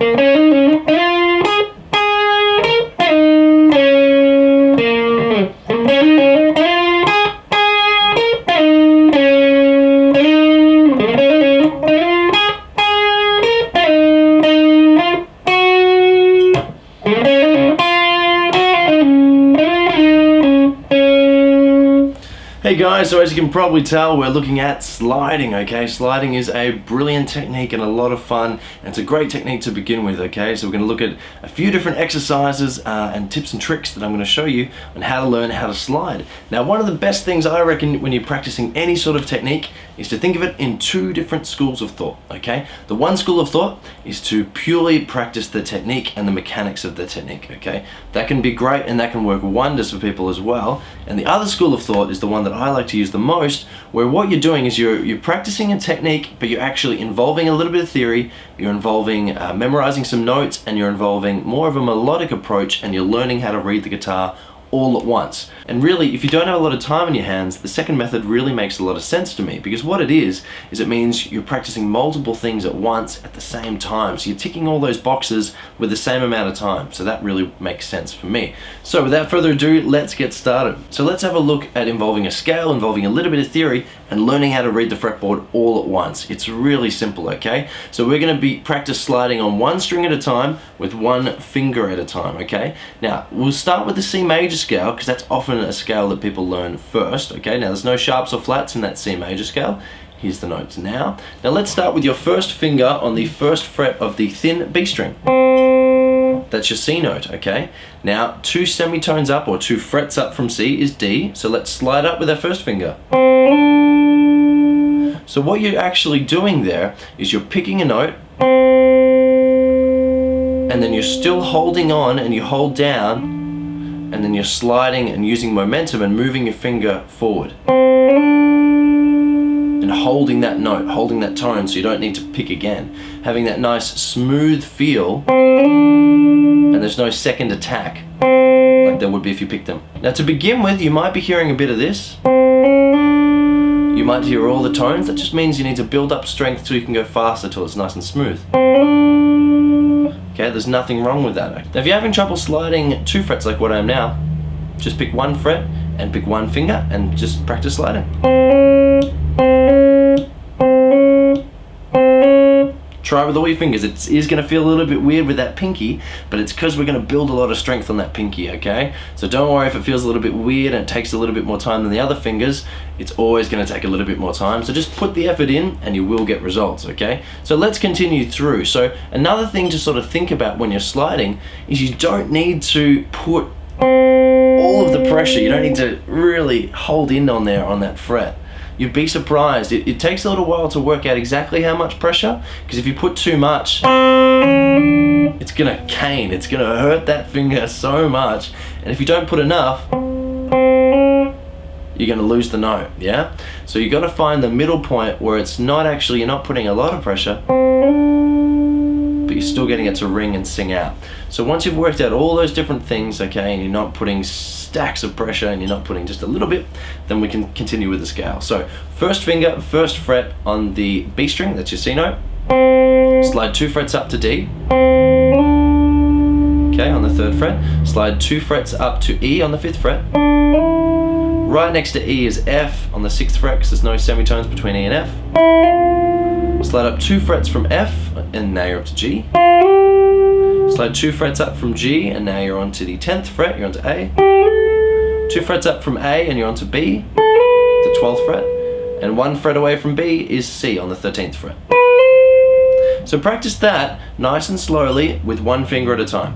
Hey guys, so as you can probably tell, we're looking at sliding, okay? Sliding is a brilliant technique and a lot of fun, and it's a great technique to begin with, okay? So we're going to look at a few different exercises and tips and tricks that I'm going to show you on how to learn how to slide. Now, one of the best things I reckon when you're practicing any sort of technique is to think of it in two different schools of thought, okay? The one school of thought is to purely practice the technique and the mechanics of the technique, okay? That can be great and that can work wonders for people as well. And the other school of thought is the one that I like to use the most, where what you're doing is you're practicing a technique, but you're actually involving a little bit of theory, you're involving memorizing some notes, and you're involving more of a melodic approach, and you're learning how to read the guitar all at once. And really, if you don't have a lot of time in your hands, the second method really makes a lot of sense to me, because what it is it means you're practicing multiple things at once at the same time. So you're ticking all those boxes with the same amount of time. So that really makes sense for me. So without further ado, let's get started. So let's have a look at involving a scale, involving a little bit of theory, and learning how to read the fretboard all at once. It's really simple, okay? So we're going to be practice sliding on one string at a time with one finger at a time, okay? Now, we'll start with the C major scale, because that's often a scale that people learn first, okay? Now, there's no sharps or flats in that C major scale. Here's the notes now. Now, let's start with your first finger on the first fret of the thin B string. That's your C note, okay? Now, two semitones up, or two frets up from C is D, so let's slide up with our first finger. So what you're actually doing there is you're picking a note, and then you're still holding on, and you hold down, and then you're sliding and using momentum and moving your finger forward. And holding that note, holding that tone, so you don't need to pick again. Having that nice smooth feel, and there's no second attack like there would be if you picked them. Now, to begin with, you might be hearing a bit of this. You might hear all the tones. That just means you need to build up strength so you can go faster till it's nice and smooth. Okay, there's nothing wrong with that. Now, if you're having trouble sliding two frets like what I am now, just pick one fret and pick one finger and just practice sliding. Try with all your fingers. It is going to feel a little bit weird with that pinky, but it's because we're going to build a lot of strength on that pinky, okay? So don't worry if it feels a little bit weird and it takes a little bit more time than the other fingers. It's always going to take a little bit more time. So just put the effort in and you will get results, okay? So let's continue through. So another thing to sort of think about when you're sliding is you don't need to put all of the pressure. You don't need to really hold in on there on that fret. You'd be surprised. It takes a little while to work out exactly how much pressure, because if you put too much, it's gonna cane, it's gonna hurt that finger so much. And if you don't put enough, you're gonna lose the note, yeah? So you gotta find the middle point where it's not actually, you're not putting a lot of pressure, but you're still getting it to ring and sing out. So once you've worked out all those different things, okay, and you're not putting stacks of pressure and you're not putting just a little bit, then we can continue with the scale. So first finger, first fret on the B string, that's your C note. Slide two frets up to D. Okay, on the third fret. Slide two frets up to E on the fifth fret. Right next to E is F on the sixth fret, because there's no semitones between E and F. Slide up two frets from F, and now you're up to G. Slide two frets up from G, and now you're on to the 10th fret, you're on to A. Two frets up from A, and you're on to B, the 12th fret. And one fret away from B is C on the 13th fret. So practice that nice and slowly with one finger at a time.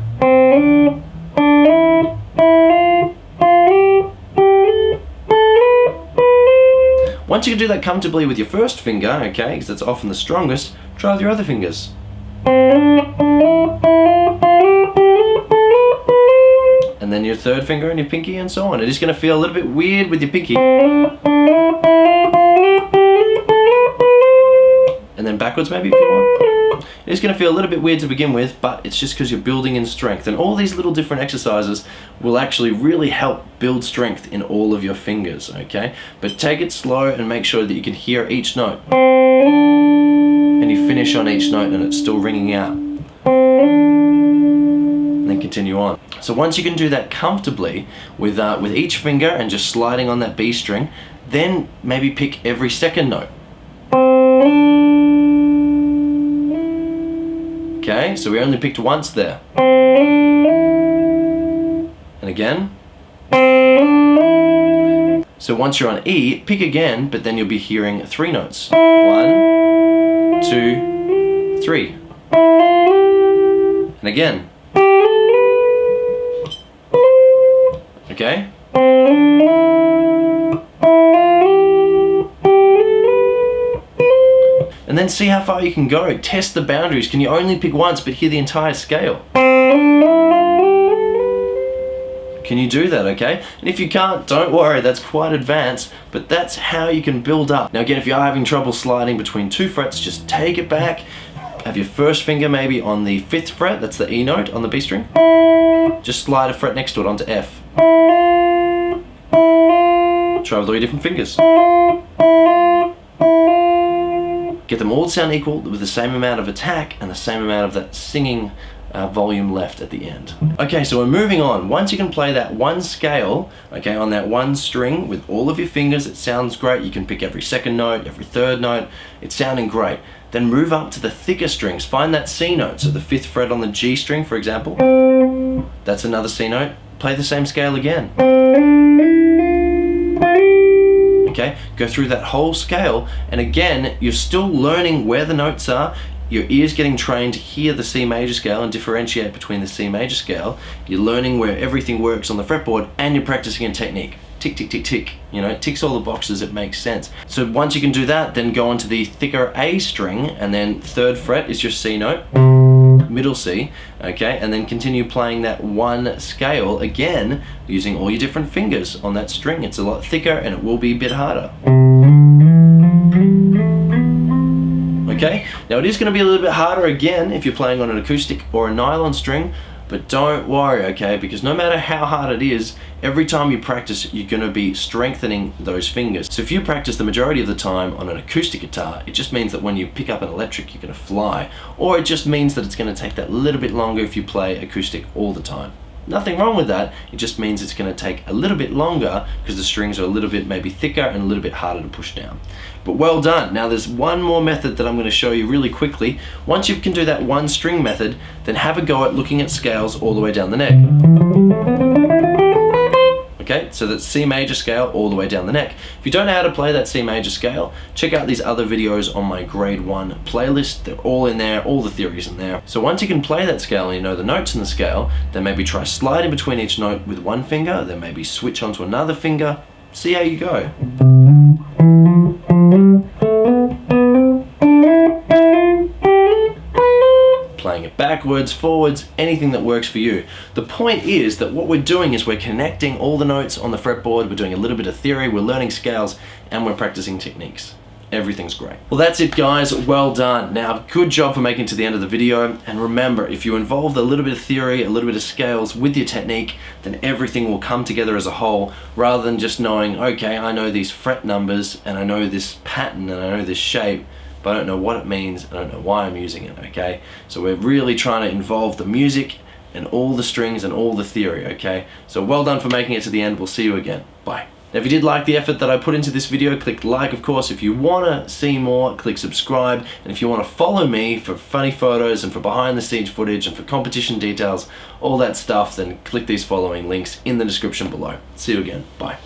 Once you can do that comfortably with your first finger, okay, because that's often the strongest, try with your other fingers. And then your third finger and your pinky and so on. It is going to feel a little bit weird with your pinky. And then backwards maybe if you want. It's going to feel a little bit weird to begin with, but it's just because you're building in strength. And all these little different exercises will actually really help build strength in all of your fingers, okay? But take it slow and make sure that you can hear each note. And you finish on each note and it's still ringing out. and then continue on. So once you can do that comfortably with each finger and just sliding on that B string, then maybe pick every second note. Okay, so we only picked once there. And again. So once you're on E, pick again, but then you'll be hearing 3 notes. 1, 2, 3. And again. Okay? And then see how far you can go. Test the boundaries. Can you only pick once but hear the entire scale? Can you do that, okay? And if you can't, don't worry, that's quite advanced, but that's how you can build up. Now again, if you are having trouble sliding between 2 frets, just take it back. Have your first finger maybe on the 5th fret, that's the E note on the B string. Just slide a fret next to it onto F. Try with all your different fingers. Get them all to sound equal with the same amount of attack and the same amount of that singing volume left at the end. Okay, so we're moving on. Once you can play that one scale, okay, on that one string with all of your fingers, it sounds great. You can pick every second note, every third note. It's sounding great. Then move up to the thicker strings. Find that C note. So the 5th fret on the G string, for example. That's another C note. Play the same scale again. Okay, go through that whole scale, and again, you're still learning where the notes are. Your ear's getting trained to hear the C major scale and differentiate between the C major scale. You're learning where everything works on the fretboard, and you're practicing a technique. Tick, tick, tick, tick. You know, it ticks all the boxes, it makes sense. So once you can do that, then go on to the thicker A string, and then 3rd fret is your C note, middle C, okay, and then continue playing that one scale again, using all your different fingers on that string. It's a lot thicker, and it will be a bit harder. Okay, now it is going to be a little bit harder again if you're playing on an acoustic or a nylon string, but don't worry, okay, because no matter how hard it is, every time you practice, you're going to be strengthening those fingers. So if you practice the majority of the time on an acoustic guitar, it just means that when you pick up an electric, you're going to fly, or it just means that it's going to take that little bit longer if you play acoustic all the time. Nothing wrong with that, it just means it's going to take a little bit longer because the strings are a little bit maybe thicker and a little bit harder to push down. But well done. Now there's one more method that I'm going to show you really quickly. Once you can do that one string method, then have a go at looking at scales all the way down the neck. Okay, so that's C major scale all the way down the neck. If you don't know how to play that C major scale, check out these other videos on my grade 1 playlist. They're all in there, all the theories in there. So once you can play that scale and you know the notes in the scale, then maybe try sliding between each note with one finger, then maybe switch onto another finger. See how you go. Playing it backwards, forwards, anything that works for you. The point is that what we're doing is we're connecting all the notes on the fretboard, we're doing a little bit of theory, we're learning scales, and we're practicing techniques. Everything's great. Well, that's it, guys. Well done. Now, good job for making it to the end of the video. And remember, if you involve a little bit of theory, a little bit of scales with your technique, then everything will come together as a whole, rather than just knowing, okay, I know these fret numbers, and I know this pattern, and I know this shape, but I don't know what it means, I don't know why I'm using it, okay? So we're really trying to involve the music and all the strings and all the theory, okay? So well done for making it to the end. We'll see you again. Bye. Now, if you did like the effort that I put into this video, click like, of course. If you want to see more, click subscribe. And if you want to follow me for funny photos and for behind the scenes footage and for competition details, all that stuff, then click these following links in the description below. See you again. Bye.